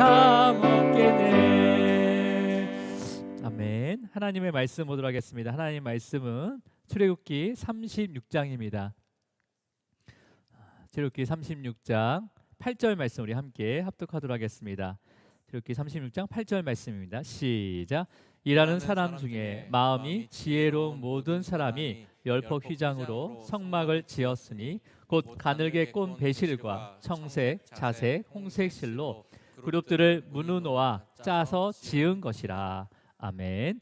감 얻게 돼. 아멘. 하나님의 말씀 보도록 하겠습니다. 하나님 말씀은 출애굽기 36장입니다. 출애굽기 36장 8절 말씀 우리 함께 합독하도록 하겠습니다. 출애굽기 36장 8절 말씀입니다. 시작. 일하는 사람 중에 마음이 지혜로운 모든 사람이 열폭 휘장으로 성막을 지었으니 곧 가늘게 꼰 배실과 청색, 자색, 홍색 실로 그룹들을 문으놓아 짜서 지은 것이라. 아멘.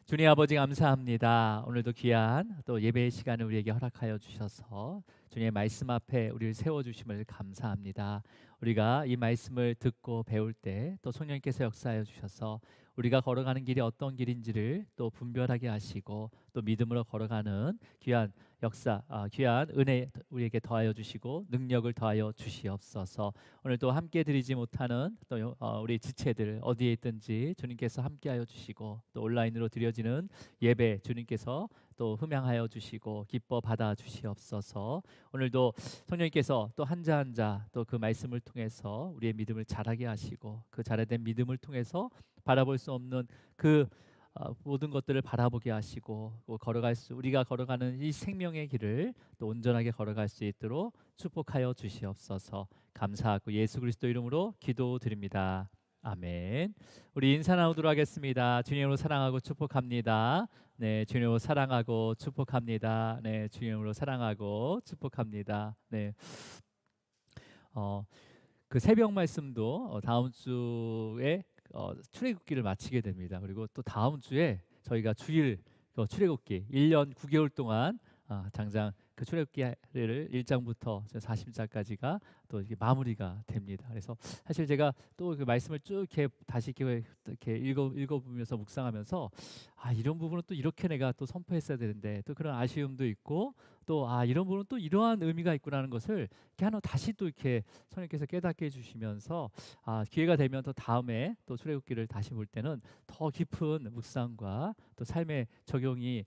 주님 아버지 감사합니다. 오늘도 귀한 또 예배의 시간을 우리에게 허락하여 주셔서 주님의 말씀 앞에 우리를 세워주심을 감사합니다. 우리가 이 말씀을 듣고 배울 때 또 성령님께서 역사하여 주셔서 우리가 걸어가는 길이 어떤 길인지를 또 분별하게 하시고 또 믿음으로 걸어가는 귀한 역사, 귀한 은혜 우리에게 더하여 주시고 능력을 더하여 주시옵소서. 오늘 또 함께 드리지 못하는 또 우리 지체들 어디에 있든지 주님께서 함께하여 주시고 또 온라인으로 드려지는 예배 주님께서 또 흠양하여 주시고 기뻐 받아 주시옵소서. 오늘도 성령님께서 또 한자 한자 또 그 말씀을 통해서 우리의 믿음을 자라게 하시고 그 자라된 믿음을 통해서 바라볼 수 없는 그 모든 것들을 바라보게 하시고 우리가 걸어가는 이 생명의 길을 또 온전하게 걸어갈 수 있도록 축복하여 주시옵소서. 감사하고 예수 그리스도 이름으로 기도드립니다. 아멘. 우리 인사 나누도록 하겠습니다. 주님으로 사랑하고 축복합니다. 네, 주님으로 사랑하고 축복합니다. 네, 주님으로 사랑하고 축복합니다. 네. 그 새벽 말씀도 다음 주에 출애굽기를 마치게 됩니다. 그리고 또 다음 주에 저희가 주일 출애굽기 1년 9개월 동안 당장 그 출애굽기를 1장부터 40장까지가 또 이게 마무리가 됩니다. 그래서 사실 제가 또 그 말씀을 쭉 이렇게 다시 이렇게 읽어보면서 묵상하면서 이런 부분은 또 이렇게 내가 또 선포했어야 되는데 또 그런 아쉬움도 있고 또 이런 부분은 또 이러한 의미가 있구나는 것을 이렇게 하나 다시 또 이렇게 성령께서 깨닫게 해주시면서 기회가 되면 또 다음에 또 출애굽기를 다시 볼 때는 더 깊은 묵상과 또 삶의 적용이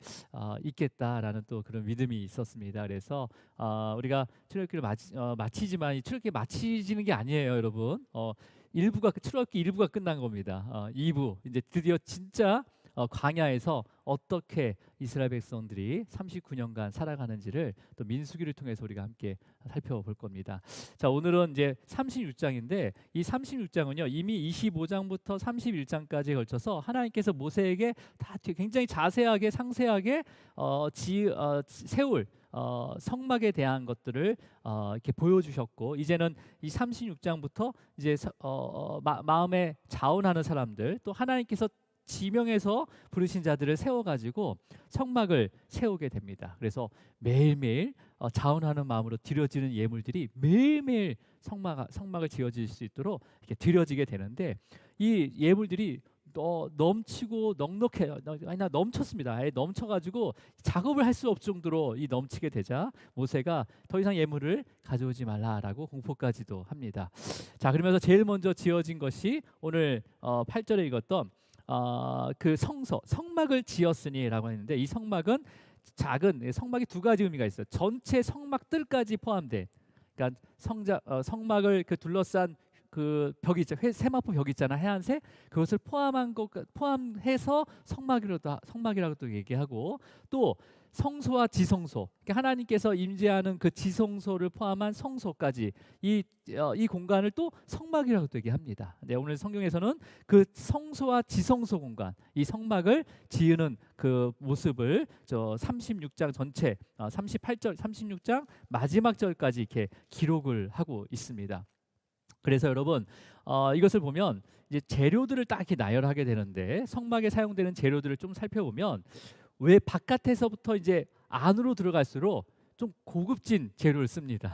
있겠다라는 또 그런 믿음이 있었습니다. 그래서 우리가 출애굽기를 마치지만 이 출애굽기 마치지는 게 아니에요, 여러분. 출애굽기 1부가 끝난 겁니다. 2부 이제 드디어 진짜 광야에서 어떻게 이스라엘 백성들이 39년간 살아가는지를 또 민수기를 통해서 우리가 함께 살펴볼 겁니다. 자, 오늘은 이제 36장인데 이 36장은요 이미 25장부터 31장까지에 걸쳐서 하나님께서 모세에게 다 굉장히 자세하게 상세하게 세울 성막에 대한 것들을 이렇게 보여주셨고 이제는 이 36장부터 이제 마음에 자원하는 사람들 또 하나님께서 지명해서 부르신 자들을 세워가지고 성막을 세우게 됩니다. 그래서 매일매일 자원하는 마음으로 드려지는 예물들이 매일매일 성막을 지어질 수 있도록 이렇게 드려지게 되는데 이 예물들이 넘치고 넘쳤습니다. 아예 넘쳐가지고 작업을 할 수 없을 정도로 이 넘치게 되자 모세가 더 이상 예물을 가져오지 말라라고 공포까지도 합니다. 자, 그러면서 제일 먼저 지어진 것이 오늘 8절에 읽었던 그 성막을 지었으니라고 했는데 이 성막은 작은 성막이 두 가지 의미가 있어요. 전체 성막들까지 포함된, 그러니까 성막을 그 둘러싼 그 벽이 있죠. 세마포 벽 있잖아, 하얀색. 그것을 포함해서 성막이라고 또 얘기하고 또 성소와 지성소, 그러니까 하나님께서 임재하는 그 지성소를 포함한 성소까지 이 공간을 또 성막이라고 또 얘기합니다. 네, 오늘 성경에서는 그 성소와 지성소 공간, 이 성막을 지으는 그 모습을 36장 전체 38절, 36장 마지막 절까지 이렇게 기록을 하고 있습니다. 그래서 여러분 이것을 보면 이제 재료들을 딱 이렇게 나열하게 되는데 성막에 사용되는 재료들을 좀 살펴보면 왜 바깥에서부터 이제 안으로 들어갈수록 좀 고급진 재료를 씁니다.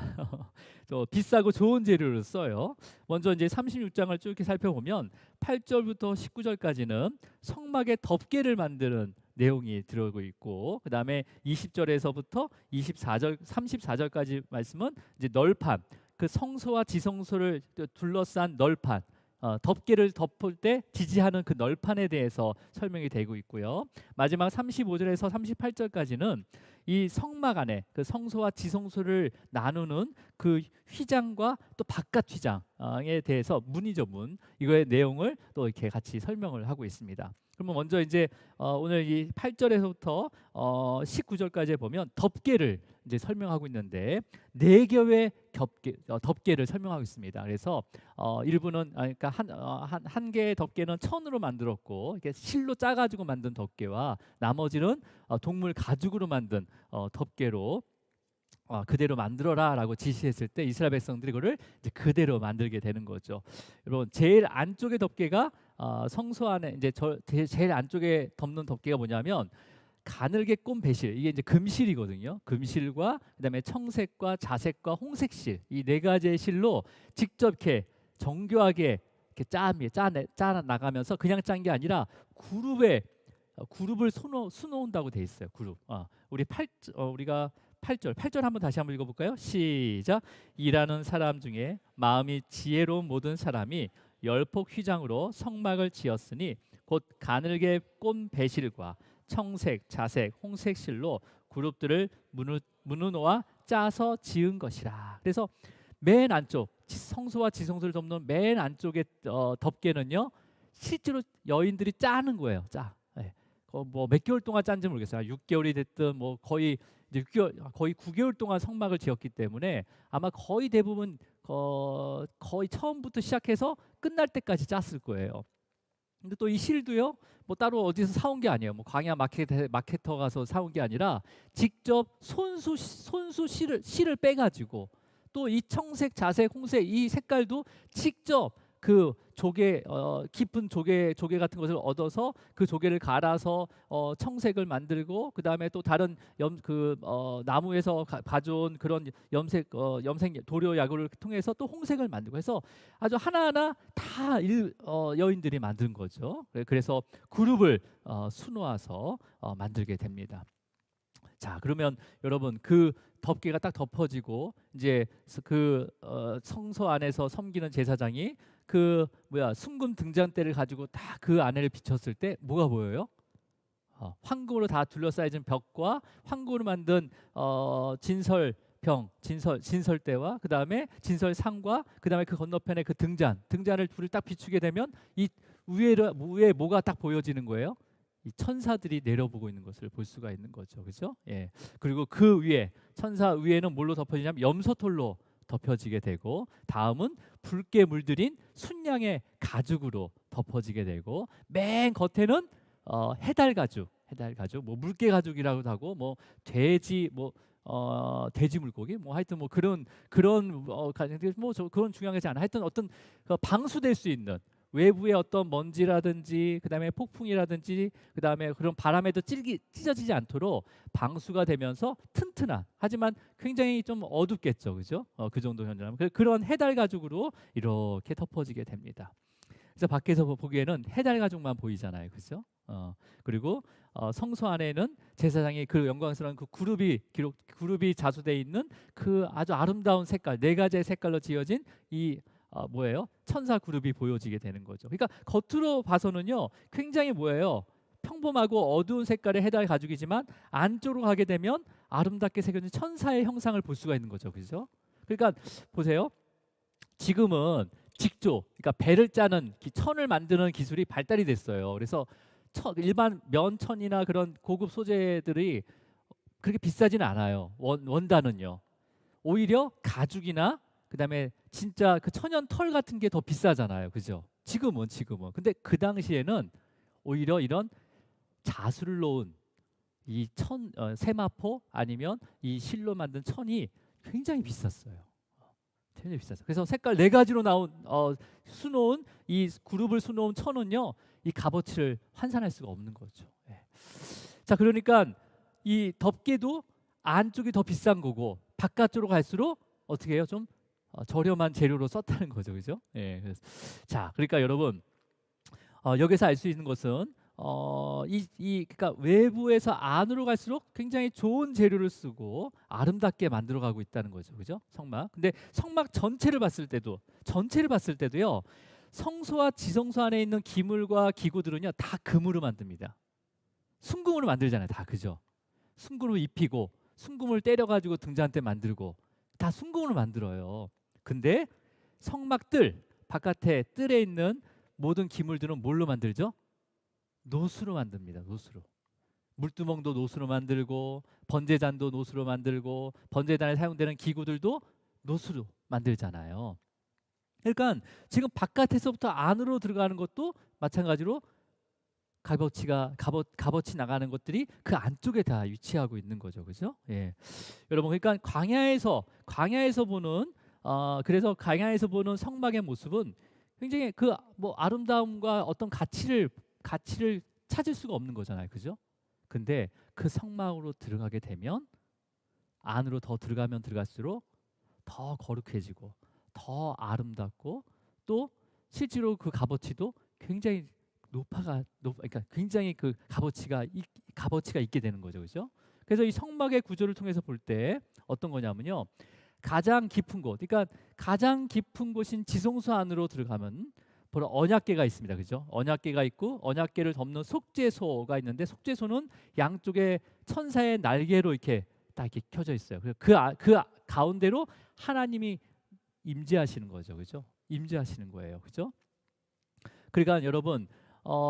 또 비싸고 좋은 재료를 써요. 먼저 이제 36장을 쭉 이렇게 살펴보면 8절부터 19절까지는 성막의 덮개를 만드는 내용이 들어오고 있고 그 다음에 20절에서부터 34절까지 말씀은 이제 널판, 그 성소와 지성소를 둘러싼 널판, 덮개를 덮을 때 지지하는 그 널판에 대해서 설명이 되고 있고요. 마지막 35절에서 38절까지는 이 성막 안에 그 성소와 지성소를 나누는 그 휘장과 또 바깥 휘장에 대해서 문이죠, 문. 이거의 내용을 또 이렇게 같이 설명을 하고 있습니다. 그러면 먼저 이제 오늘 이 8절에서부터 19절까지 보면 덮개를 이제 설명하고 있는데 네 겹의 덮개를 설명하고 있습니다. 그래서 일부는 그러니까 한 개의 덮개는 천으로 만들었고 이게 실로 짜가지고 만든 덮개와 나머지는 동물 가죽으로 만든 덮개로 그대로 만들어라라고 지시했을 때 이스라엘 백성들이 그거를 이제 그대로 만들게 되는 거죠. 여러분 제일 안쪽의 덮개가 성소 안에 이제 제일 안쪽에 덮는 덮개가 뭐냐면 가늘게 꼰 배실, 이게 이제 금실이거든요. 금실과 그다음에 청색과 자색과 홍색실, 이 네 가지의 실로 직접 이렇게 정교하게 이렇게 짜 나가면서 그냥 짠 게 아니라 그룹을 수놓은다고 돼 있어요. 그룹. 우리가 8절 한번 다시 한번 읽어볼까요? 시작. 일하는 사람 중에 마음이 지혜로운 모든 사람이 열폭 휘장으로 성막을 지었으니 곧 가늘게 꼰 배실과 청색, 자색, 홍색 실로 그룹들을 문으놓아 짜서 지은 것이라. 그래서 맨 안쪽 성소와 지성소를 덮는 맨 안쪽의 덮개는요 실제로 여인들이 짜는 거예요. 네. 뭐 몇 개월 동안 짠지 모르겠어요. 6개월이 됐든 뭐 거의 9개월 동안 성막을 지었기 때문에 아마 거의 대부분 거의 처음부터 시작해서 끝날 때까지 짰을 거예요. 근데 또 이 실도요, 뭐 따로 어디서 사온 게 아니에요. 뭐 광야 마케터 가서 사온 게 아니라 직접 손수 실을 빼가지고 또 이 청색, 자색, 홍색 이 색깔도 직접 그 조개 깊은 조개 같은 것을 얻어서 그 조개를 갈아서 청색을 만들고 그 다음에 또 다른 나무에서 가져온 그런 염색 도료 약을 통해서 또 홍색을 만들고 해서 아주 하나하나 다 여인들이 만든 거죠. 그래서 그룹을 수놓아서 만들게 됩니다. 자, 그러면 여러분 그 덮개가 딱 덮어지고 이제 그 성소 안에서 섬기는 제사장이 순금 등잔대를 가지고 다 그 안을 비췄을 때 뭐가 보여요? 황금으로 다 둘러싸여진 벽과 황금으로 만든 진설대와 그 다음에 진설상과 그 다음에 그 건너편에 그 등잔을 불을 딱 비추게 되면 이 위에 뭐가 딱 보여지는 거예요? 이 천사들이 내려보고 있는 것을 볼 수가 있는 거죠, 그렇죠? 예. 그리고 그 위에 천사 위에는 뭘로 덮어지냐면 염소털로 덮여지게 되고 다음은 붉게 물들인 순양의 가죽으로 덮어지게 되고 맨 겉에는 해달 가죽, 뭐 물개 가죽이라고도 하고 뭐 돼지 물고기 뭐 하여튼 뭐 그런 그건 중요하지 않아. 하여튼 어떤 방수될 수 있는 외부의 어떤 먼지라든지 그다음에 폭풍이라든지 그다음에 그런 바람에도 찢어지지 않도록 방수가 되면서 튼튼한 하지만 굉장히 좀 어둡겠죠, 그죠? 그 정도 현장하면 그런 해달 가죽으로 이렇게 덮어지게 됩니다. 그래서 밖에서 보기에는 해달 가죽만 보이잖아요, 그죠? 그리고 성소 안에는 제사장이 그 영광스러운 그 그룹이 자수되어 있는 그 아주 아름다운 색깔 네 가지의 색깔로 지어진 이 뭐예요? 천사 그룹이 보여지게 되는 거죠. 그러니까 겉으로 봐서는요 굉장히 평범하고 어두운 색깔의 해달 가죽이지만 안쪽으로 가게 되면 아름답게 새겨진 천사의 형상을 볼 수가 있는 거죠, 그렇죠? 그러니까 보세요. 지금은 그러니까 배를 짜는 천을 만드는 기술이 발달이 됐어요. 그래서 일반 면천이나 그런 고급 소재들이 그렇게 비싸지는 않아요. 원단은요. 오히려 가죽이나 그다음에 진짜 그 천연 털 같은 게 더 비싸잖아요, 그죠? 지금은. 근데 그 당시에는 오히려 이런 자수를 놓은 이 세마포 아니면 이 실로 만든 천이 굉장히 비쌌어요. 굉장히 비쌌어요. 그래서 색깔 네 가지로 나온 수놓은 이 그룹을 수놓은 천은요, 이 값어치를 환산할 수가 없는 거죠. 예. 자, 그러니까 이 덮개도 안쪽이 더 비싼 거고 바깥쪽으로 갈수록 어떻게 해요? 좀 저렴한 재료로 썼다는 거죠, 그죠? 예. 자, 그러니까 여러분 여기서 알 수 있는 것은 그러니까 외부에서 안으로 갈수록 굉장히 좋은 재료를 쓰고 아름답게 만들어가고 있다는 거죠, 그죠? 성막. 근데 성막 전체를 봤을 때도요, 성소와 지성소 안에 있는 기물과 기구들은요 다 금으로 만듭니다. 순금으로 만들잖아요, 다, 그죠? 순금을 입히고 순금을 때려가지고 등잔대 만들고 다 순금으로 만들어요. 근데 성막들 바깥에 뜰에 있는 모든 기물들은 뭘로 만들죠? 노수로 만듭니다. 노수로. 물두멍도 노수로 만들고 번제잔도 노수로 만들고 번제단에 사용되는 기구들도 노수로 만들잖아요. 그러니까 지금 바깥에서부터 안으로 들어가는 것도 마찬가지로 값어치 나가는 것들이 그 안쪽에 다 위치하고 있는 거죠, 그죠? 예, 여러분 그러니까 광야에서 보는 그래서 광야에서 보는 성막의 모습은 굉장히 그 뭐 아름다움과 어떤 가치를 찾을 수가 없는 거잖아요, 그죠? 근데 그 성막으로 들어가게 되면 안으로 더 들어가면 들어갈수록 더 거룩해지고 더 아름답고 또 실제로 그 값어치도 굉장히 그러니까 굉장히 그 값어치가 있게 되는 거죠, 그죠? 그래서 이 성막의 구조를 통해서 볼 때 어떤 거냐면요, 가장 깊은 곳, 그러니까 가장 깊은 곳인 지성소 안으로 들어가면 바로 언약궤가 있습니다, 그죠? 언약궤가 있고 언약궤를 덮는 속죄소가 있는데 속죄소는 양쪽에 천사의 날개로 이렇게 딱 이렇게 켜져 있어요. 그래서 그 가운데로 하나님이 임재하시는 거죠, 그죠? 임재하시는 거예요, 그죠? 그러니까 여러분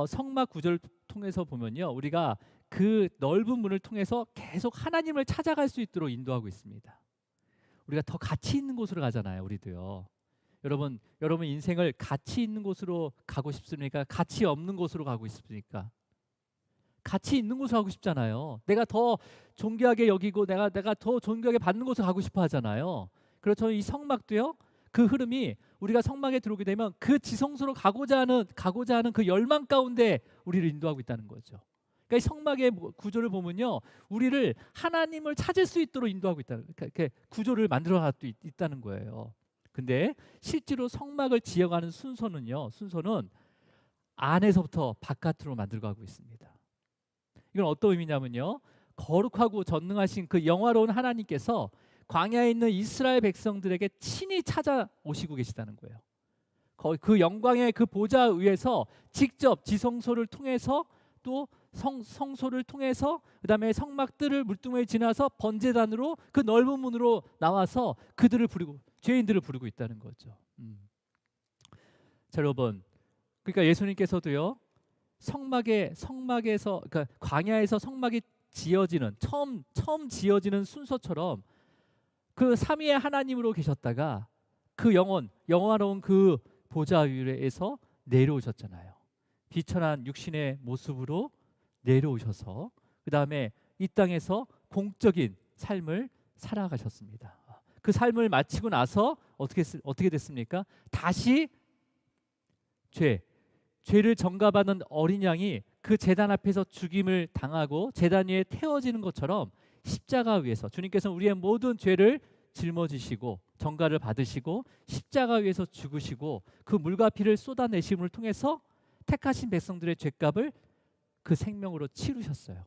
성막 구절을 통해서 보면요, 우리가 그 넓은 문을 통해서 계속 하나님을 찾아갈 수 있도록 인도하고 있습니다. 우리가 더 가치 있는 곳으로 가잖아요, 우리도요. 여러분 인생을 가치 있는 곳으로 가고 싶습니까? 가치 없는 곳으로 가고 싶습니까? 가치 있는 곳으로 가고 싶잖아요. 내가 더 존귀하게 여기고 내가 더 존귀하게 받는 곳으로 가고 싶어 하잖아요. 그렇죠. 이 성막도요. 그 흐름이 우리가 성막에 들어오게 되면 그 지성소로 가고자 하는 그 열망 가운데 우리를 인도하고 있다는 거죠. 그러니까 이 성막의 구조를 보면요, 우리를 하나님을 찾을 수 있도록 인도하고 있다는, 그러니까 구조를 만들어 놔도 있다는 거예요. 근데 실제로 성막을 지어가는 순서는 안에서부터 바깥으로 만들어가고 있습니다. 이건 어떤 의미냐면요, 거룩하고 전능하신 그 영화로운 하나님께서 광야에 있는 이스라엘 백성들에게 친히 찾아오시고 계시다는 거예요. 그 영광의 그 보좌 위에서 직접 지성소를 통해서 또 성소를 통해서 그다음에 성막들을 물두멍에 지나서 번제단으로 그 넓은 문으로 나와서 죄인들을 부르고 있다는 거죠. 자, 여러분, 그러니까 예수님께서도요, 성막에서 그러니까 광야에서 성막이 지어지는 처음 지어지는 순서처럼 그 삼위의 하나님으로 계셨다가 그 영화로운 그 보좌 위에서 내려오셨잖아요. 비천한 육신의 모습으로 내려오셔서 그 다음에 이 땅에서 공적인 삶을 살아가셨습니다. 그 삶을 마치고 나서 어떻게 됐습니까? 다시 죄를 전가받는 어린 양이 그 제단 앞에서 죽임을 당하고 제단 위에 태워지는 것처럼 십자가 위에서 주님께서는 우리의 모든 죄를 짊어지시고 전가를 받으시고 십자가 위에서 죽으시고 그 물과 피를 쏟아내심을 통해서 택하신 백성들의 죄값을 그 생명으로 치르셨어요.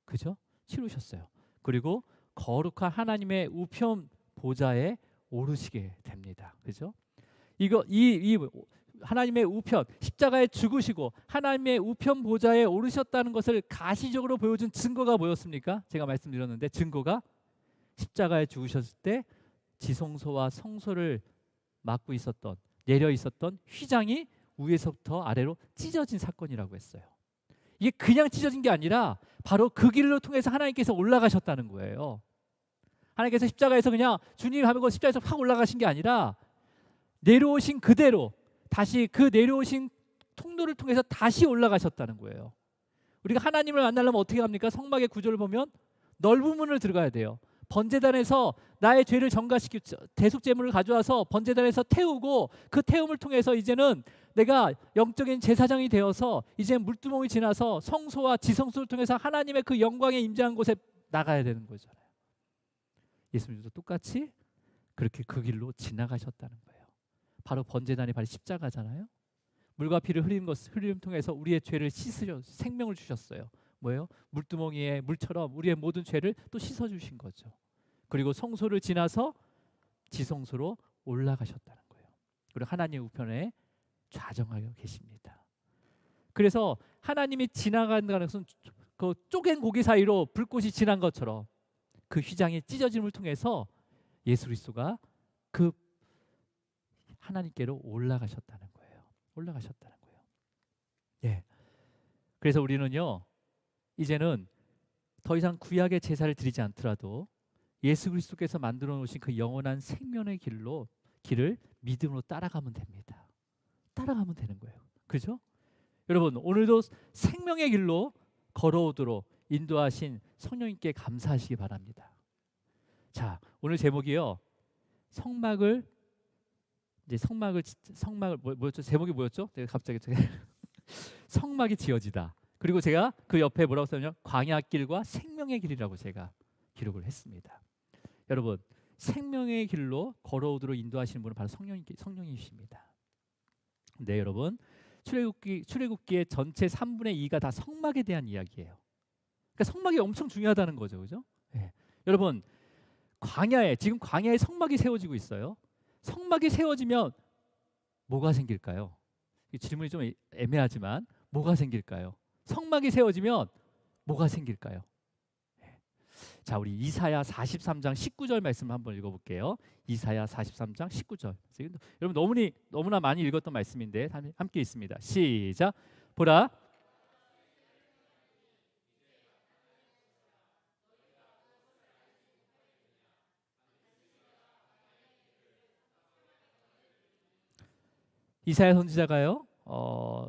그죠? 치르셨어요. 그리고 거룩한 하나님의 우편 보좌에 오르시게 됩니다. 그죠? 이 하나님의 우편, 십자가에 죽으시고 하나님의 우편 보좌에 오르셨다는 것을 가시적으로 보여준 증거가 뭐였습니까? 제가 말씀드렸는데 증거가 십자가에 죽으셨을 때 지성소와 성소를 막고 내려 있었던 휘장이 위에서부터 아래로 찢어진 사건이라고 했어요. 이게 그냥 찢어진 게 아니라 바로 그 길로 통해서 하나님께서 올라가셨다는 거예요. 하나님께서 십자가에서 그냥 주님 하고 십자가에서 확 올라가신 게 아니라 내려오신 그대로 다시 그 내려오신 통로를 통해서 다시 올라가셨다는 거예요. 우리가 하나님을 만나려면 어떻게 합니까? 성막의 구조를 보면 넓은 문을 들어가야 돼요. 번제단에서 나의 죄를 전가시키고 대속제물을 가져와서 번제단에서 태우고 그 태움을 통해서 이제는 내가 영적인 제사장이 되어서 이제 물두멍이 지나서 성소와 지성소를 통해서 하나님의 그 영광에 임재한 곳에 나가야 되는 거잖아요. 예수님도 똑같이 그렇게 그 길로 지나가셨다는 거예요. 바로 번제단이 바로 십자가잖아요. 물과 피를 흘림 통해서 우리의 죄를 씻으려 생명을 주셨어요. 뭐예요? 물두멍이의 물처럼 우리의 모든 죄를 또 씻어주신 거죠. 그리고 성소를 지나서 지성소로 올라가셨다는 거예요. 그리고 하나님의 우편에 좌정하여 계십니다. 그래서 하나님이 지나간다는 것은 그 쪼갠 고기 사이로 불꽃이 지난 것처럼 그 휘장의 찢어짐을 통해서 예수 그리스도가 그 하나님께로 올라가셨다는 거예요. 올라가셨다는 거예요. 예. 그래서 우리는요, 이제는 더 이상 구약의 제사를 드리지 않더라도 예수 그리스도께서 만들어 놓으신 그 영원한 생명의 길을 믿음으로 따라가면 됩니다. 따라가면 되는 거예요. 그죠? 여러분, 오늘도 생명의 길로 걸어오도록 인도하신 성령님께 감사하시기 바랍니다. 자, 오늘 제목이요. 성막을 뭐였죠? 제목이 뭐였죠? 내가 갑자기 성막이 지어지다. 그리고 제가 그 옆에 뭐라고 썼냐면 광야길과 생명의 길이라고 제가 기록을 했습니다. 여러분, 생명의 길로 걸어오도록 인도하시는 분은 바로 성령이십니다. 네, 여러분, 출애굽기의 전체 3분의 2가 다 성막에 대한 이야기예요. 그러니까 성막이 엄청 중요하다는 거죠, 그죠? 네. 여러분, 지금 광야에 성막이 세워지고 있어요. 성막이 세워지면 뭐가 생길까요? 이 질문이 좀 애매하지만 뭐가 생길까요? 성막이 세워지면 뭐가 생길까요? 자, 우리 이사야 43장 19절 말씀 한번 읽어볼게요. 이사야 43장 19절. 여러분 너무나 많이 읽었던 말씀인데 함께 있습니다. 시작. 보라, 이사야 선지자가요,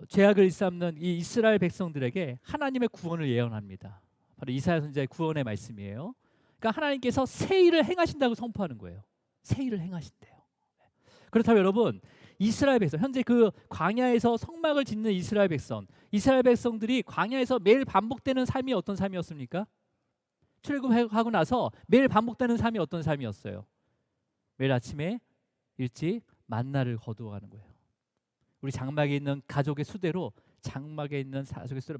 죄악을 일삼는 이 이스라엘 백성들에게 하나님의 구원을 예언합니다. 바로 이사야 선지자의 구원의 말씀이에요. 그러니까 하나님께서 새 일을 행하신다고 선포하는 거예요. 새 일을 행하신대요. 그렇다면 여러분, 이스라엘 백성, 현재 그 광야에서 성막을 짓는 이스라엘 백성들이 광야에서 매일 반복되는 삶이 어떤 삶이었습니까? 출애굽하고 나서 매일 반복되는 삶이 어떤 삶이었어요? 매일 아침에 일찍 만나를 거두어가는 거예요. 우리 장막에 있는 가족의 수대로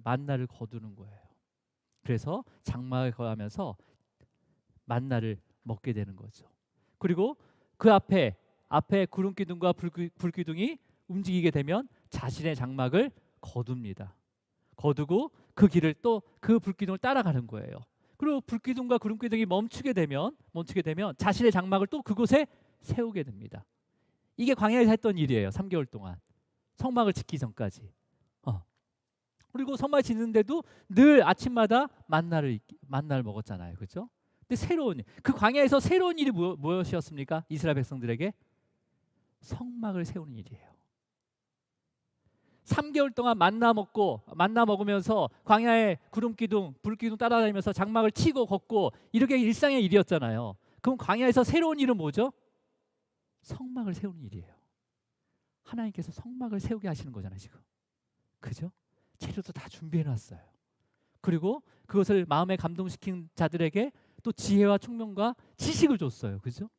만나를 거두는 거예요. 그래서 장막을 거하면서 만나를 먹게 되는 거죠. 그리고 그 앞에 구름기둥과 불기둥이 움직이게 되면 자신의 장막을 거둡니다. 거두고 그 길을 또 그 불기둥을 따라가는 거예요. 그리고 불기둥과 구름기둥이 멈추게 되면 자신의 장막을 또 그곳에 세우게 됩니다. 이게 광야에서 했던 일이에요. 3개월 동안. 성막을 짓기 전까지. 그리고 성막을 짓는데도 늘 아침마다 만나를 먹었잖아요. 그렇죠? 근데 그 광야에서 새로운 일이 무엇이었습니까? 이스라엘 백성들에게 성막을 세우는 일이에요. 3개월 동안 만나 먹으면서 광야에 구름기둥, 불기둥 따라다니면서 장막을 치고 걷고 이렇게 일상의 일이었잖아요. 그럼 광야에서 새로운 일은 뭐죠? 성막을 세우는 일이에요. 하나님께서 성막을 세우게 하시는 거잖아요, 지금. 그죠? 재료도 다 준비해 놨어요. 그리고 그것을 마음에 감동시킨 자들에게 또 지혜와 총명과 지식을 줬어요. 그죠?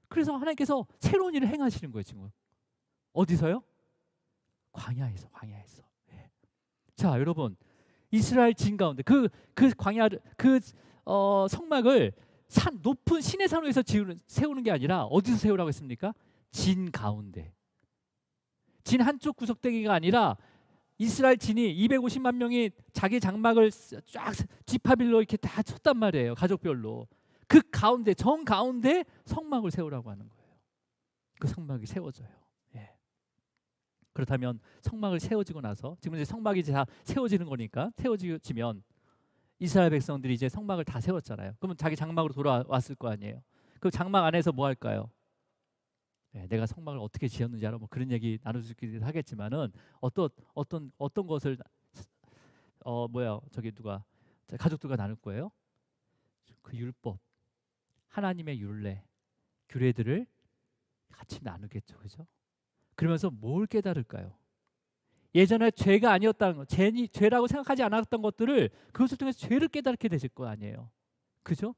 그래서 하나님께서 새로운 일을 행하시는 거예요, 지금. 어디서요? 광야에서. 예. 자, 여러분, 이스라엘 진 가운데 성막을 높은 시내 산 위에서 세우는 게 아니라 어디서 세우라고 했습니까? 진 가운데. 진 한쪽 구석대기가 아니라 이스라엘 진이 250만 명이 자기 장막을 쫙 지파별로 이렇게 다 쳤단 말이에요. 가족별로. 그 가운데, 정 가운데 성막을 세우라고 하는 거예요. 그 성막이 세워져요. 예. 그렇다면 성막을 세워지고 나서, 지금 이제 성막이 이제 다 세워지는 거니까, 세워지면 이스라엘 백성들이 이제 성막을 다 세웠잖아요. 그러면 자기 장막으로 돌아왔을 거 아니에요. 그 장막 안에서 뭐 할까요? 네, 내가 성막을 어떻게 지었는지 뭐 그런 얘기 나누기도 하겠지만은 어떤 것을 가족들과 나눌 거예요? 그 율법, 하나님의 규례들을 같이 나누겠죠, 그죠? 그러면서 뭘 깨달을까요? 예전에 죄가 아니었다는 것, 죄라고 생각하지 않았던 것들을 그것을 통해서 죄를 깨닫게 되실 거 아니에요, 그죠?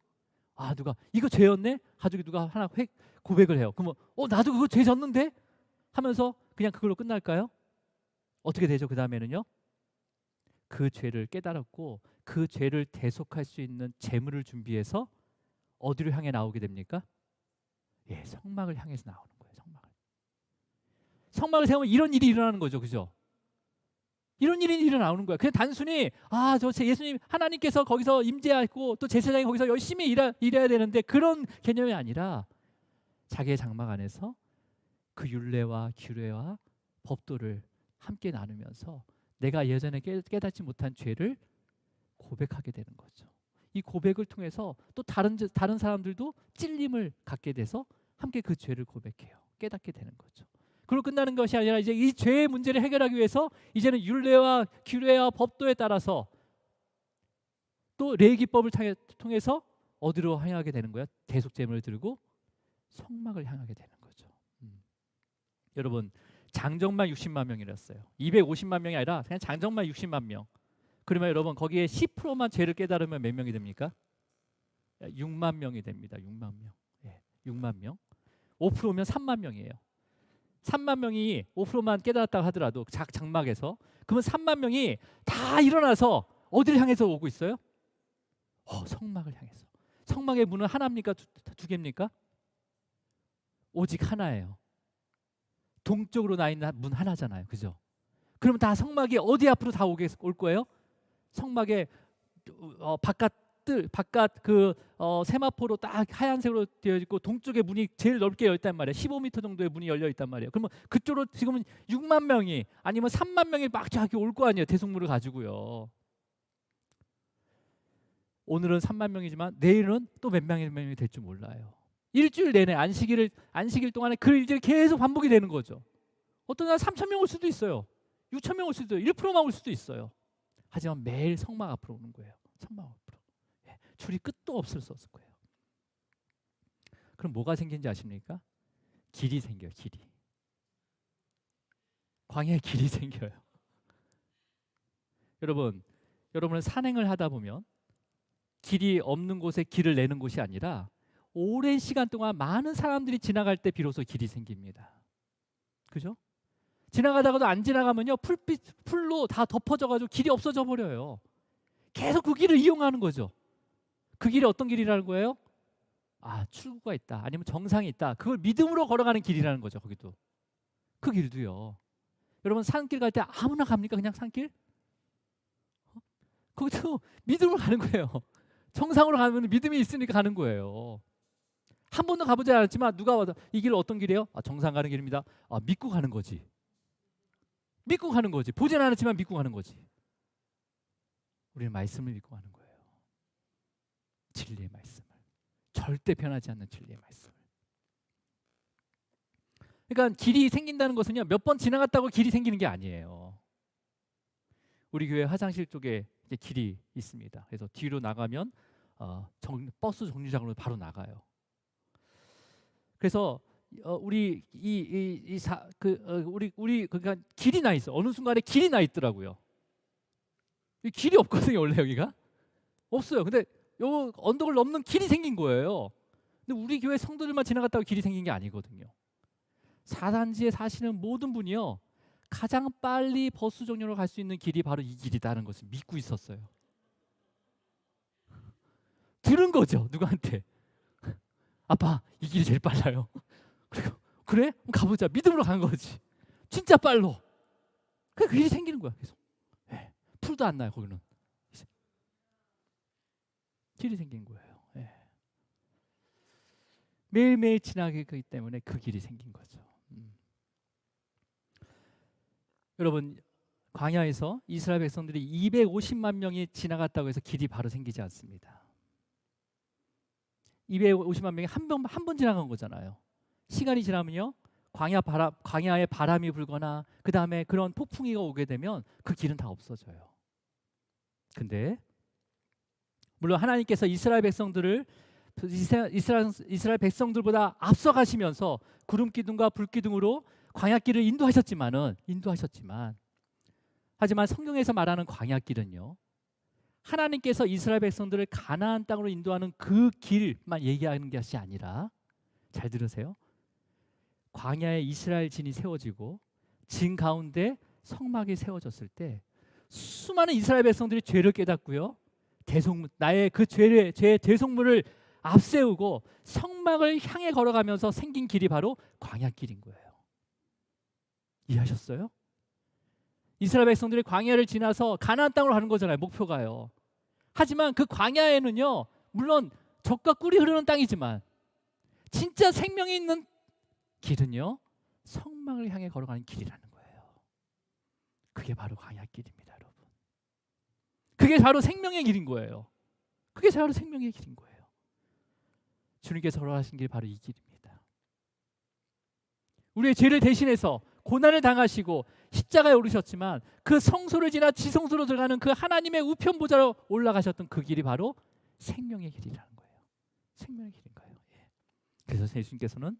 누가 이거 죄였네? 가족이 누가 하나 고백을 해요. 그러면 나도 그거 죄 졌는데? 하면서 그냥 그걸로 끝날까요? 어떻게 되죠? 그 다음에는요, 그 죄를 깨달았고 그 죄를 대속할 수 있는 제물을 준비해서 어디로 향해 나오게 됩니까? 예, 성막을 향해서 나오는 거예요. 성막을 세우면 이런 일이 일어나는 거죠, 그죠? 이런 일이 일어나는 거야. 그냥 단순히 저 예수님 하나님께서 거기서 임재하고 또 제사장이 거기서 열심히 일해야 되는데 그런 개념이 아니라 자기의 장막 안에서 그 율례와 규례와 법도를 함께 나누면서 내가 예전에 깨닫지 못한 죄를 고백하게 되는 거죠. 이 고백을 통해서 또 다른 사람들도 찔림을 갖게 돼서 함께 그 죄를 고백해요. 깨닫게 되는 거죠. 그리고 끝나는 것이 아니라 이제 이 죄의 문제를 해결하기 위해서 이제는 율례와 규례와 법도에 따라서 또 레위기법을 통해서 어디로 향하게 되는 거야? 대속제물을 들고 성막을 향하게 되는 거죠. 여러분, 장정만 60만 명이랬어요. 250만 명이 아니라 그냥 장정만 60만 명. 그러면 여러분 거기에 10%만 죄를 깨달으면 몇 명이 됩니까? 6만 명이 됩니다. 6만 명. 6만 명. 5%면 3만 명이에요. 3만 명이 5%만 깨달았다고 하더라도 장막에서 그러면 3만 명이 다 일어나서 어디를 향해서 오고 있어요? 성막을 향해서. 성막의 문은 하나입니까? 두 개입니까? 오직 하나예요. 동쪽으로 나 있는 문 하나잖아요. 그죠? 그러면 다 성막이 어디 앞으로 다 올 거예요? 성막의 바깥 그 세마포로 딱 하얀색으로 되어 있고 동쪽에 문이 제일 넓게 열려 있단 말이에요. 15m 정도의 문이 열려 있단 말이에요. 그러면 그쪽으로 지금은 6만 명이 아니면 3만 명이 막 저기 올 거 아니에요. 대속물을 가지고요. 오늘은 3만 명이지만 내일은 또 몇 명이 될지 몰라요. 일주일 내내 안식일 동안에 그 일들이 계속 반복이 되는 거죠. 어떤 날 3천 명 올 수도 있어요. 6천 명 올 수도 있어요. 1%만 올 수도 있어요. 하지만 매일 성막 앞으로 오는 거예요. 성막 앞으로. 줄이 끝도 없었을 거예요. 그럼 뭐가 생긴지 아십니까? 길이 생겨요. 길이. 광야에 길이 생겨요. 여러분은 산행을 하다 보면 길이 없는 곳에 길을 내는 곳이 아니라 오랜 시간 동안 많은 사람들이 지나갈 때 비로소 길이 생깁니다. 그죠? 지나가다가도 안 지나가면요 풀로 다 덮어져가지고 길이 없어져 버려요. 계속 그 길을 이용하는 거죠. 그 길이 어떤 길이라는 거예요? 출구가 있다. 아니면 정상이 있다. 그걸 믿음으로 걸어가는 길이라는 거죠. 거기도. 그 길도요. 여러분 산길 갈 때 아무나 갑니까? 그냥 산길? 거기도 믿음으로 가는 거예요. 정상으로 가면 믿음이 있으니까 가는 거예요. 한 번도 가보지 않았지만 누가 와서 이 길은 어떤 길이에요? 정상 가는 길입니다. 믿고 가는 거지. 믿고 가는 거지. 보진 않았지만 믿고 가는 거지. 우리는 말씀을 믿고 가는 거예요. 진리의 말씀을. 절대 변하지 않는 진리의 말씀을. 그러니까 길이 생긴다는 것은요 몇 번 지나갔다고 길이 생기는 게 아니에요. 우리 교회 화장실 쪽에 이제 길이 있습니다. 그래서 뒤로 나가면 버스 정류장으로 바로 나가요. 그래서 우리 그러니까 길이 나 있어. 어느 순간에 길이 나 있더라고요. 길이 없거든요 원래 여기가 없어요. 근데 요 언덕을 넘는 길이 생긴 거예요. 근데 우리 교회 성도들만 지나갔다고 길이 생긴 게 아니거든요. 사단지에 사시는 모든 분이요 가장 빨리 버스 정류로 갈 수 있는 길이 바로 이 길이다는 것을 믿고 있었어요. 들은 거죠 누구한테. 아빠 이 길이 제일 빨라요. 그리고 그래? 그럼 가보자. 믿음으로 간 거지. 진짜 빨로. 그 길이 생기는 거야 계속. 풀도 안 나요 거기는. 길이 생긴 거예요. 매일매일 지나기 때문에 그 길이 생긴 거죠. 여러분 광야에서 이스라엘 백성들이 250만 명이 지나갔다고 해서 길이 바로 생기지 않습니다. 250만 명이 한 번 지나간 거잖아요. 시간이 지나면요 광야에 바람이 불거나 그 다음에 그런 폭풍이가 오게 되면 그 길은 다 없어져요. 근데 물론 하나님께서 이스라엘 백성들보다 앞서가시면서 구름 기둥과 불 기둥으로 광야길을 인도하셨지만 하지만 성경에서 말하는 광야길은요 하나님께서 이스라엘 백성들을 가나안 땅으로 인도하는 그 길만 얘기하는 것이 아니라 잘 들으세요. 광야에 이스라엘 진이 세워지고 진 가운데 성막이 세워졌을 때 수많은 이스라엘 백성들이 죄를 깨닫고요 나의 그 죄의 대속물을 앞세우고 성막을 향해 걸어가면서 생긴 길이 바로 광야길인 거예요. 이해하셨어요? 이스라엘 백성들이 광야를 지나서 가나안 땅으로 가는 거잖아요. 목표가요. 하지만 그 광야에는요, 물론 젖과 꿀이 흐르는 땅이지만 진짜 생명이 있는 길은요, 성막을 향해 걸어가는 길이라는 거예요. 그게 바로 광야길입니다, 여러분. 그게 바로 생명의 길인 거예요. 그게 바로 생명의 길인 거예요. 주님께서 걸어가신 길이 바로 이 길입니다. 우리의 죄를 대신해서 고난을 당하시고 십자가에 오르셨지만 그 성소를 지나 지성소로 들어가는 그 하나님의 우편 보좌로 올라가셨던 그 길이 바로 생명의 길이라는 거예요. 생명의 길인 거예요. 예. 그래서 예수님께서는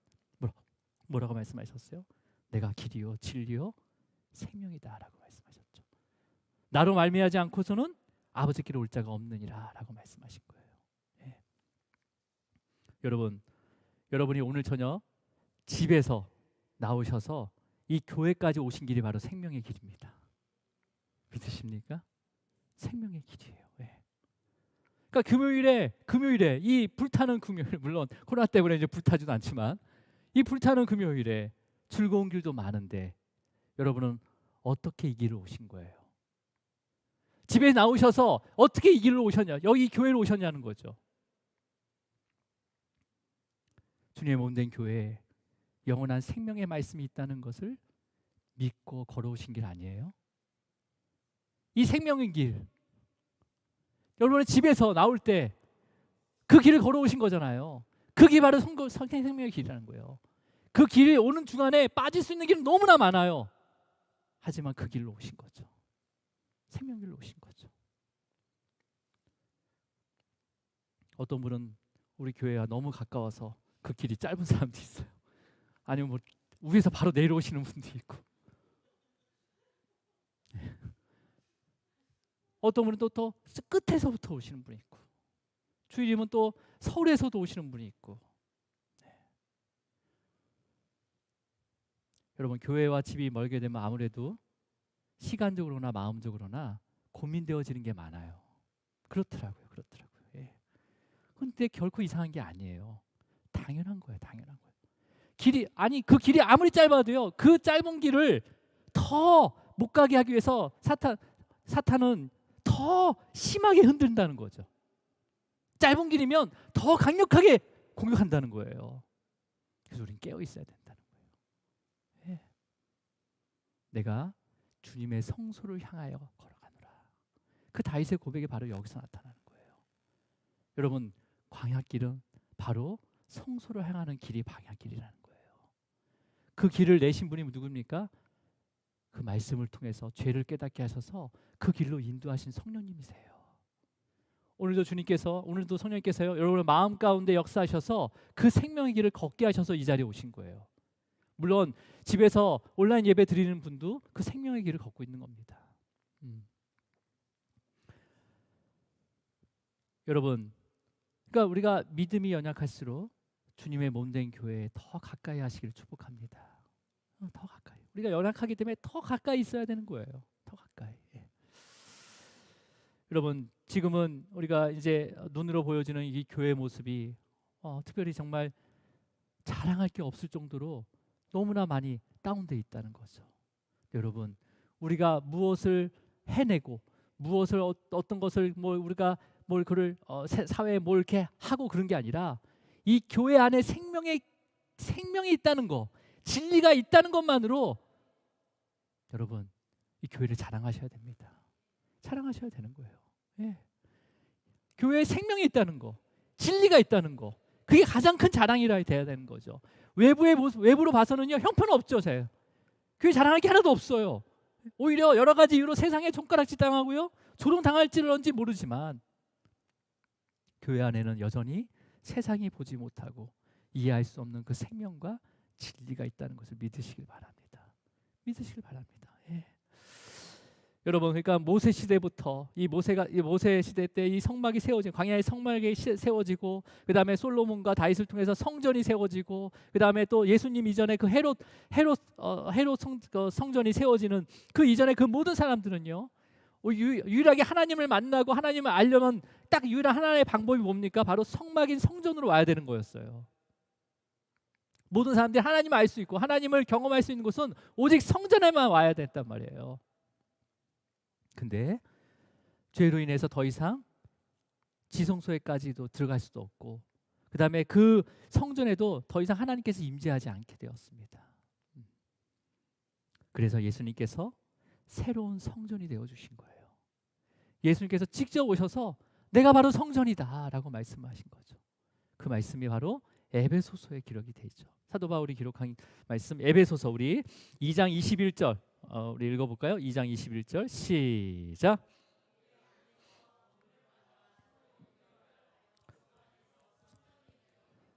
뭐라고 말씀하셨어요? 내가 길이요 진리요 생명이다라고 말씀하셨죠. 나로 말미암지 않고서는 아버지께로 올 자가 없느니라라고 말씀하신 거예요. 예. 여러분이 오늘 저녁 집에서 나오셔서 이 교회까지 오신 길이 바로 생명의 길입니다. 믿으십니까? 생명의 길이에요. 예. 그러니까 금요일에 이 불타는 금요일, 물론 코로나 때문에 이제 불타지도 않지만 이 불타는 금요일에 즐거운 길도 많은데 여러분은 어떻게 이 길을 오신 거예요? 집에 나오셔서 어떻게 이 길로 오셨냐? 여기 교회로 오셨냐는 거죠. 주님의 몸된 교회에 영원한 생명의 말씀이 있다는 것을 믿고 걸어오신 길 아니에요? 이 생명의 길, 여러분의 집에서 나올 때 그 길을 걸어오신 거잖아요. 그게 바로 생명의 길이라는 거예요. 그 길이 오는 중간에 빠질 수 있는 길은 너무나 많아요. 하지만 그 길로 오신 거죠. 생명길로 오신 거죠. 어떤 분은 우리 교회와 너무 가까워서 그 길이 짧은 사람도 있어요. 아니면 뭐 위에서 바로 내려오시는 분도 있고, 어떤 분은 또 끝에서부터 오시는 분이 있고, 주일이면 또 서울에서도 오시는 분이 있고. 네. 여러분, 교회와 집이 멀게 되면 아무래도 시간적으로나 마음적으로나 고민되어지는 게 많아요. 그렇더라고요. 예. 근데 결코 이상한 게 아니에요. 당연한 거예요. 그 길이 아무리 짧아도요, 그 짧은 길을 더 못 가게 하기 위해서 사탄은 더 심하게 흔든다는 거죠. 짧은 길이면 더 강력하게 공격한다는 거예요. 그래서 우리는 깨어 있어야 된다는 거예요. 예. 내가 주님의 성소를 향하여 걸어가노라. 그 다윗의 고백이 바로 여기서 나타나는 거예요. 여러분, 광야길은 바로 성소를 향하는 길이 광야길이라는 거예요. 그 길을 내신 분이 누굽니까? 그 말씀을 통해서 죄를 깨닫게 하셔서 그 길로 인도하신 성령님이세요. 오늘도 성령님께서요, 여러분의 마음 가운데 역사하셔서 그 생명의 길을 걷게 하셔서 이 자리에 오신 거예요. 물론 집에서 온라인 예배 드리는 분도 그 생명의 길을 걷고 있는 겁니다. 여러분, 그러니까 우리가 믿음이 연약할수록 주님의 몸된 교회에 더 가까이 하시기를 축복합니다. 더 가까이. 우리가 연약하기 때문에 더 가까이 있어야 되는 거예요. 더 가까이. 예. 여러분, 지금은 우리가 이제 눈으로 보여지는 이 교회 모습이 특별히 정말 자랑할 게 없을 정도로 너무나 많이 다운돼 있다는 거죠. 여러분, 우리가 무엇을 해내고 무엇을 어떤 것을 우리가 그를 사회에 이렇게 하고 그런 게 아니라 이 교회 안에 생명이 있다는 거, 진리가 있다는 것만으로 여러분, 이 교회를 자랑하셔야 됩니다. 자랑하셔야 되는 거예요. 예. 교회에 생명이 있다는 거, 진리가 있다는 거, 그게 가장 큰 자랑이라 돼야 되는 거죠. 외부로 봐서는요, 형편없죠. 교회 자랑할 게 하나도 없어요. 오히려 여러 가지 이유로 세상에 손가락질 당하고요, 조롱당할지런지 모르지만 교회 안에는 여전히 세상이 보지 못하고 이해할 수 없는 그 생명과 진리가 있다는 것을 믿으시길 바랍니다. 예. 여러분, 그러니까 모세 시대부터 이 모세 시대 때 이 성막이 세워진, 광야의 성막이 세워지고, 그 다음에 솔로몬과 다윗을 통해서 성전이 세워지고, 그 다음에 또 예수님 이전에 그 헤롯 성전이 세워지는 그 이전에 그 모든 사람들은요, 유일하게 하나님을 만나고 하나님을 알려면 딱 유일한 하나의 방법이 뭡니까? 바로 성막인 성전으로 와야 되는 거였어요. 모든 사람들이 하나님을 알 수 있고 하나님을 경험할 수 있는 곳은 오직 성전에만 와야 됐단 말이에요. 근데 죄로 인해서 더 이상 지성소에까지도 들어갈 수도 없고, 그 다음에 그 성전에도 더 이상 하나님께서 임재하지 않게 되었습니다. 그래서 예수님께서 새로운 성전이 되어주신 거예요. 예수님께서 직접 오셔서 내가 바로 성전이다 라고 말씀하신 거죠. 그 말씀이 바로 에베소서에 기록이 되어 있죠. 사도 바울이 기록한 말씀, 에베소서 우리 2장 21절 우리 읽어볼까요? 2장 21절 시작.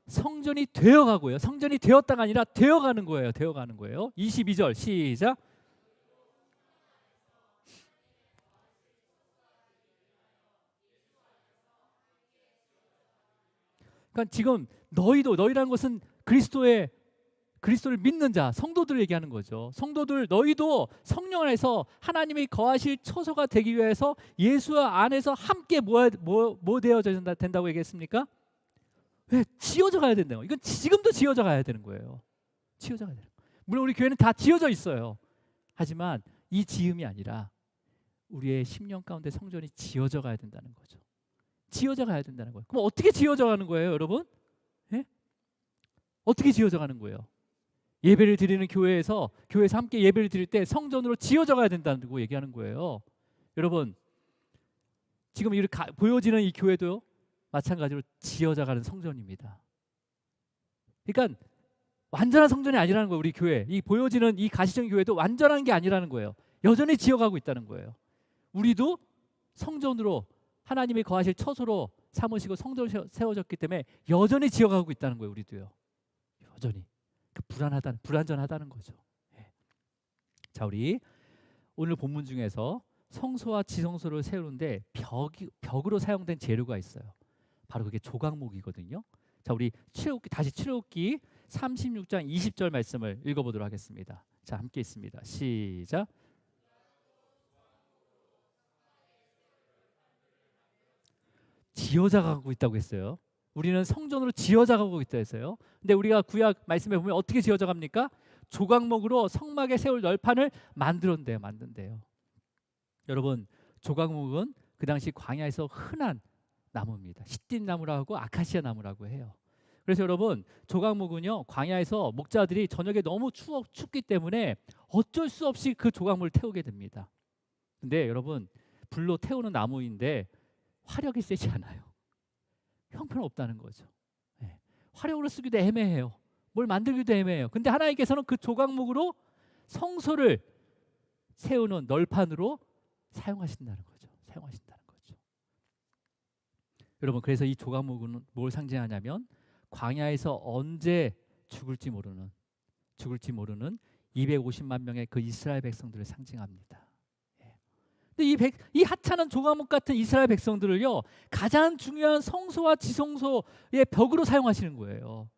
성전이 되어가고요. 성전이 되었다가 아니라 되어가는 거예요. 되어가는 거예요. 22절 시작. 그러니까 지금 너희라는 것은 그리스도를 믿는 자, 성도들 얘기하는 거죠. 성도들 너희도 성령 안에서 하나님이 거하실 처소가 되기 위해서 예수 안에서 함께 뭐 되어져야 된다고 얘기했습니까? 왜? 지어져 가야 된다는 거예요. 이건 지금도 지어져 가야 되는 거예요. 지어져 가야 돼요. 물론 우리 교회는 다 지어져 있어요. 하지만 이 지음이 아니라 우리의 심령 가운데 성전이 지어져 가야 된다는 거죠. 지어져 가야 된다는 거예요. 그럼 어떻게 지어져 가는 거예요, 여러분? 예? 어떻게 지어져 가는 거예요? 예배를 드리는 교회에서 함께 예배를 드릴 때 성전으로 지어져 가야 된다고 얘기하는 거예요. 여러분, 지금 이렇게 보여지는 이 교회도요, 마찬가지로 지어져 가는 성전입니다. 그러니까 완전한 성전이 아니라는 거예요. 우리 교회, 이 보여지는 이 가시적 교회도 완전한 게 아니라는 거예요. 여전히 지어가고 있다는 거예요. 우리도 성전으로 하나님이 거하실 처소로 삼으시고 성전을 세워졌기 때문에 여전히 지어가고 있다는 거예요. 우리도요. 여전히 불완전하다는 거죠. 예. 자, 우리 오늘 본문 중에서 성소와 지성소를 세우는데 벽으로 사용된 재료가 있어요. 바로 그게 조각목이거든요. 자, 우리 출애굽기 36장 20절 말씀을 읽어보도록 하겠습니다. 자, 함께 있습니다. 시작. 지어져가고 있다고 했어요. 우리는 성전으로 지어져가고 있다 했어요. 근데 우리가 구약 말씀에 보면 어떻게 지어져갑니까? 조각목으로 성막에 세울 널판을 만든대요. 여러분, 조각목은 그 당시 광야에서 흔한 나무입니다. 시띠 나무라고 하고 아카시아 나무라고 해요. 그래서 여러분, 조각목은요, 광야에서 목자들이 저녁에 너무 춥기 때문에 어쩔 수 없이 그 조각목을 태우게 됩니다. 근데 여러분, 불로 태우는 나무인데 화력이 세지 않아요. 형편없다는 거죠. 네. 화력으로 쓰기도 애매해요. 뭘 만들기도 애매해요. 근데 하나님께서는 그 조각목으로 성소를 세우는 널판으로 사용하신다는 거죠. 여러분, 그래서 이 조각목은 뭘 상징하냐면 광야에서 언제 죽을지 모르는 250만 명의 그 이스라엘 백성들을 상징합니다. 근데 이 하찮은 조각목 같은 이스라엘 백성들을요, 가장 중요한 성소와 지성소의 벽으로 사용하시는 거예요.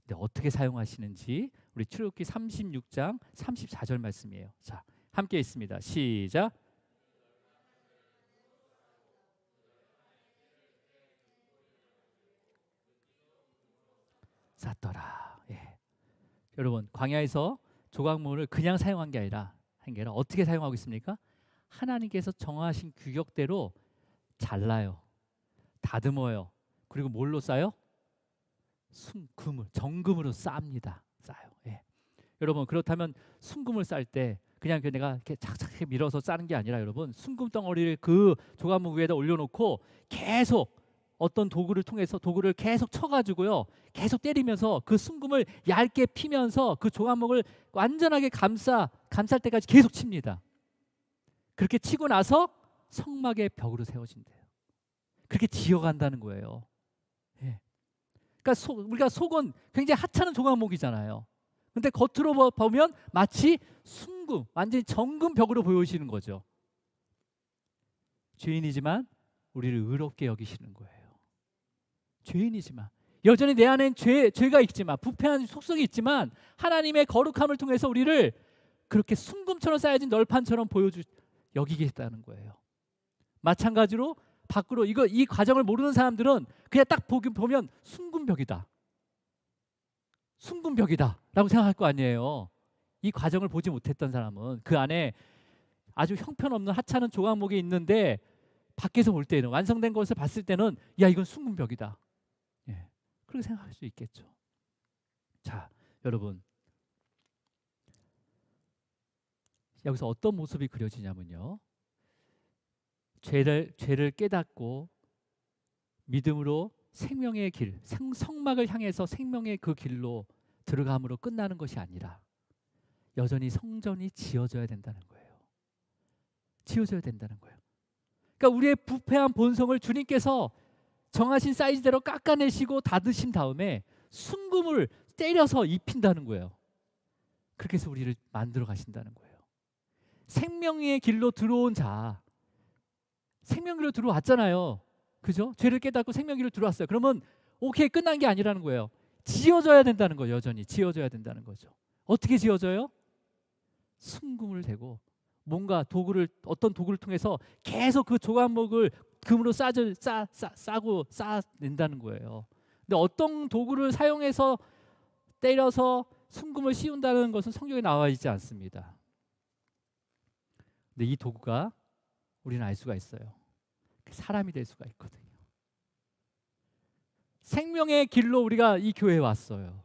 근데 어떻게 사용하시는지 우리 출애굽기 36장 34절 말씀이에요. 자, 함께 있습니다. 시작. 쌌더라. 예. 여러분, 광야에서 조각목을 그냥 사용한 게 아니라 어떻게 사용하고 있습니까? 하나님께서 정하신 규격대로 잘라요, 다듬어요. 그리고 뭘로 싸요? 정금으로 쌉니다. 싸요. 예. 여러분, 그렇다면 순금을 쌀 때 그냥 내가 이렇게 착착 밀어서 싸는 게 아니라, 여러분, 순금 덩어리를 그 조각목 위에다 올려놓고 계속 어떤 도구를 계속 쳐가지고요, 계속 때리면서 그 순금을 얇게 피면서 그 조각목을 완전하게 감쌀 때까지 계속 칩니다. 그렇게 치고 나서 성막의 벽으로 세워진대요. 그렇게 지어간다는 거예요. 예. 그러니까 우리가 속은 굉장히 하찮은 조각목이잖아요. 근데 겉으로 보면 마치 순금, 완전히 정금 벽으로 보여지는 거죠. 죄인이지만 우리를 의롭게 여기시는 거예요. 죄인이지만 여전히 내 안엔 죄가 있지만, 부패한 속성이 있지만 하나님의 거룩함을 통해서 우리를 그렇게 순금처럼 쌓여진 널판처럼 여기겠다는 거예요. 마찬가지로 밖으로 이 과정을 모르는 사람들은 그냥 딱 보면 순금벽이다 라고 생각할 거 아니에요. 이 과정을 보지 못했던 사람은 그 안에 아주 형편없는 하찮은 조각목이 있는데 밖에서 볼 때는 완성된 것을 봤을 때는 야 이건 순금벽이다. 예, 그렇게 생각할 수 있겠죠. 자, 여러분 여기서 어떤 모습이 그려지냐면요. 죄를 깨닫고 믿음으로 생명의 길, 성막을 향해서 생명의 그 길로 들어감으로 끝나는 것이 아니라 여전히 성전이 지어져야 된다는 거예요. 지어져야 된다는 거예요. 그러니까 우리의 부패한 본성을 주님께서 정하신 사이즈대로 깎아내시고 닫으신 다음에 순금을 때려서 입힌다는 거예요. 그렇게 해서 우리를 만들어 가신다는 거예요. 생명의 길로 들어온 자, 생명길로 들어왔잖아요. 그죠? 죄를 깨닫고 생명길로 들어왔어요. 그러면 오케이 끝난 게 아니라는 거예요. 지어져야 된다는 거예요. 여전히 지어져야 된다는 거죠. 어떻게 지어져요? 순금을 대고 뭔가 어떤 도구를 통해서 계속 그 조각목을 금으로 싸고 쌓아낸다는 거예요. 근데 어떤 도구를 사용해서 때려서 순금을 씌운다는 것은 성경에 나와 있지 않습니다. 근데 이 도구가 우리는 알 수가 있어요. 사람이 될 수가 있거든요. 생명의 길로 우리가 이 교회에 왔어요.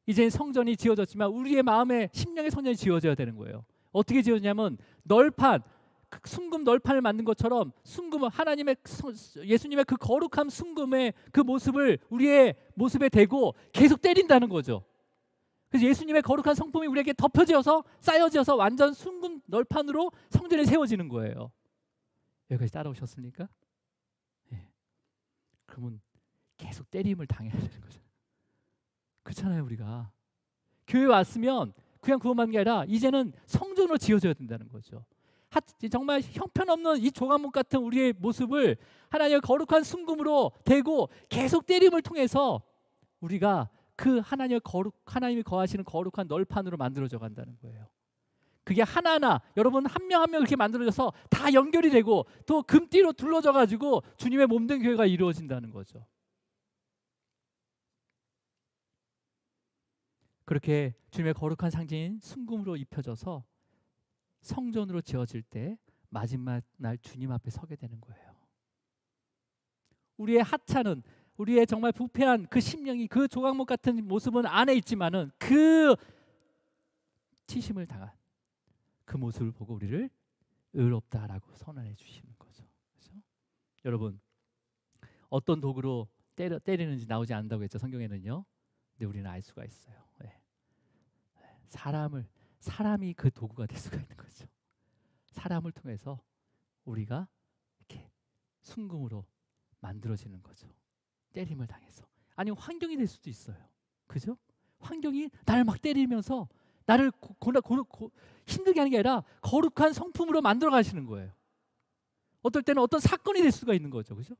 이제 성전이 지어졌지만 우리의 마음에 심령의 성전이 지어져야 되는 거예요. 어떻게 지어지냐면 널판, 순금 널판을 만든 것처럼 순금은 예수님의 그 거룩한 순금의 그 모습을 우리의 모습에 대고 계속 때린다는 거죠. 그래서 예수님의 거룩한 성품이 우리에게 덮여져서 쌓여져서 완전 순금 널판으로 성전이 세워지는 거예요. 여기까지 따라오셨습니까? 네. 그러면 계속 때림을 당해야 되는 거죠. 그렇잖아요. 우리가 교회 왔으면 그냥 구원받는 게 아니라 이제는 성전으로 지어져야 된다는 거죠. 정말 형편없는 이 조각목 같은 우리의 모습을 하나님의 거룩한 순금으로 대고 계속 때림을 통해서 우리가 그 하나님이 거하시는 거룩한 널판으로 만들어져 간다는 거예요. 그게 하나하나 여러분 한 명 한 명 이렇게 만들어져서 다 연결이 되고 또 금띠로 둘러져 가지고 주님의 몸된 교회가 이루어진다는 거죠. 그렇게 주님의 거룩한 상징인 순금으로 입혀져서 성전으로 지어질 때 마지막 날 주님 앞에 서게 되는 거예요. 우리의 하찮은 우리의 정말 부패한 그 심령이 그 조각목 같은 모습은 안에 있지만은 그 치심을 당한 그 모습을 보고 우리를 의롭다라고 선언해 주시는 거죠. 그렇죠? 여러분 어떤 도구로 때리는지 나오지 않는다고 했죠. 성경에는요. 근데 우리는 알 수가 있어요. 네. 사람이 그 도구가 될 수가 있는 거죠. 사람을 통해서 우리가 이렇게 순금으로 만들어지는 거죠. 때림을 당해서. 아니면 환경이 될 수도 있어요. 그죠? 환경이 나를 막 때리면서 나를 힘들게 하는 게 아니라 거룩한 성품으로 만들어 가시는 거예요. 어떨 때는 어떤 사건이 될 수가 있는 거죠. 그죠?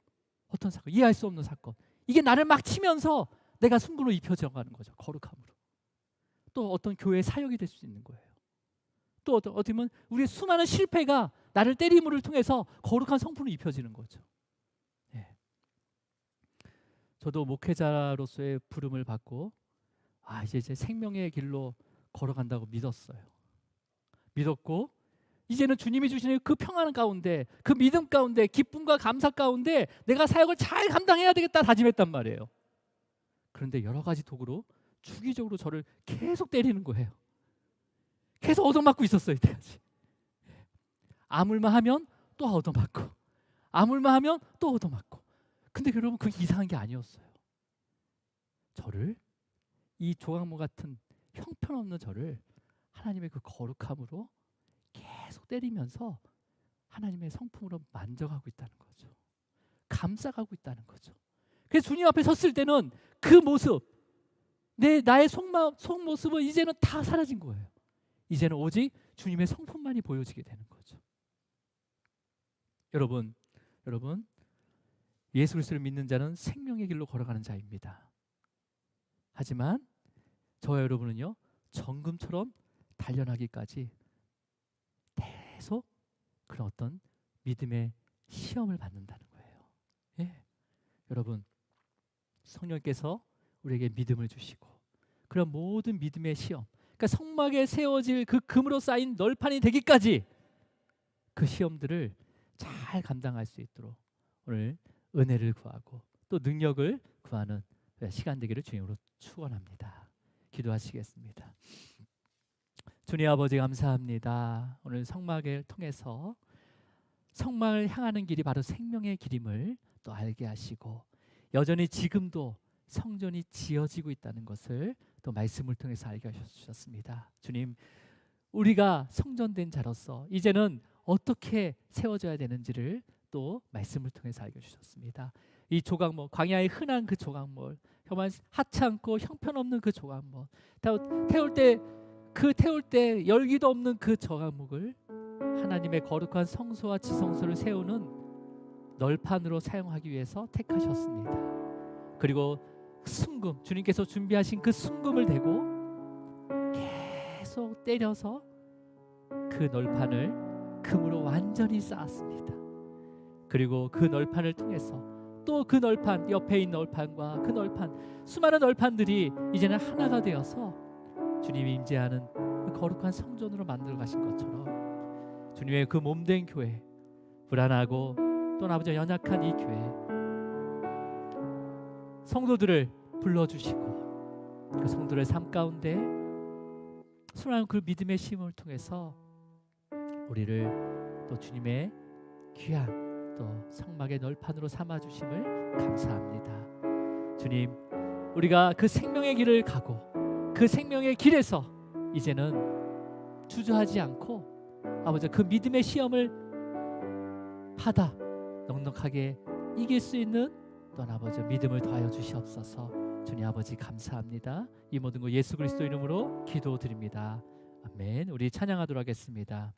어떤 사건, 이해할 수 없는 사건. 이게 나를 막 치면서 내가 순금으로 입혀져 가는 거죠. 거룩함으로. 또 어떤 교회의 사역이 될 수 있는 거예요. 또 어떻게 보면 우리의 수많은 실패가 나를 때림을 통해서 거룩한 성품으로 입혀지는 거죠. 예. 저도 목회자로서의 부름을 받고 이제 제 생명의 길로 걸어간다고 믿었어요. 믿었고 이제는 주님이 주시는 그 평안 가운데 그 믿음 가운데 기쁨과 감사 가운데 내가 사역을 잘 감당해야 되겠다 다짐했단 말이에요. 그런데 여러 가지 도구로 주기적으로 저를 계속 때리는 거예요. 계속 얻어맞고 있었어요. 이때까지. 아물만 하면 또 얻어맞고 아물만 하면 또 얻어맞고. 근데 여러분 그게 이상한 게 아니었어요. 저를 이 조각목 같은 형편없는 저를 하나님의 그 거룩함으로 계속 때리면서 하나님의 성품으로 만져가고 있다는 거죠. 감싸가고 있다는 거죠. 그래서 주님 앞에 섰을 때는 그 모습 나의 속모습은 이제는 다 사라진 거예요. 이제는 오직 주님의 성품만이 보여지게 되는 거죠. 여러분 예수 그리스도를 믿는 자는 생명의 길로 걸어가는 자입니다. 하지만 저와 여러분은요 정금처럼 단련하기까지 계속 그런 어떤 믿음의 시험을 받는다는 거예요. 예. 여러분 성령께서 우리에게 믿음을 주시고 그런 모든 믿음의 시험, 그러니까 성막에 세워질 그 금으로 쌓인 널판이 되기까지 그 시험들을 잘 감당할 수 있도록 오늘 은혜를 구하고 또 능력을 구하는 시간 되기를 주님으로 축원합니다. 기도하시겠습니다. 주님 아버지 감사합니다. 오늘 성막을 통해서 성막을 향하는 길이 바로 생명의 길임을 또 알게 하시고 여전히 지금도 성전이 지어지고 있다는 것을 또 말씀을 통해서 알게 하셨습니다. 주님, 우리가 성전된 자로서 이제는 어떻게 세워져야 되는지를 또 말씀을 통해서 알게 주셨습니다. 이 조각물, 광야의 흔한 그 조각물, 정말 하찮고 형편없는 그 조각물, 태울 때 열기도 없는 그 조각목을 하나님의 거룩한 성소와 지성소를 세우는 널판으로 사용하기 위해서 택하셨습니다. 그리고 순금, 주님께서 준비하신 그 순금을 대고 계속 때려서 그 널판을 금으로 완전히 쌓았습니다. 그리고 그 널판을 통해서 또 그 널판, 옆에 있는 널판과 그 널판, 수많은 널판들이 이제는 하나가 되어서 주님이 임재하는 그 거룩한 성전으로 만들어 가신 것처럼 주님의 그 몸된 교회, 불안하고 또 아버지 연약한 이 교회 성도들을 불러주시고 그 성도들의 삶 가운데 순환한 그 믿음의 심을 통해서 우리를 또 주님의 귀한 또 성막의 널판으로 삼아주심을 감사합니다. 주님, 우리가 그 생명의 길을 가고 그 생명의 길에서 이제는 주저하지 않고 아버지 그 믿음의 시험을 받아 넉넉하게 이길 수 있는 또 아버지 믿음을 더하여 주시옵소서. 주님 아버지 감사합니다. 이 모든 거 예수 그리스도 이름으로 기도드립니다. 아멘. 우리 찬양하도록 하겠습니다.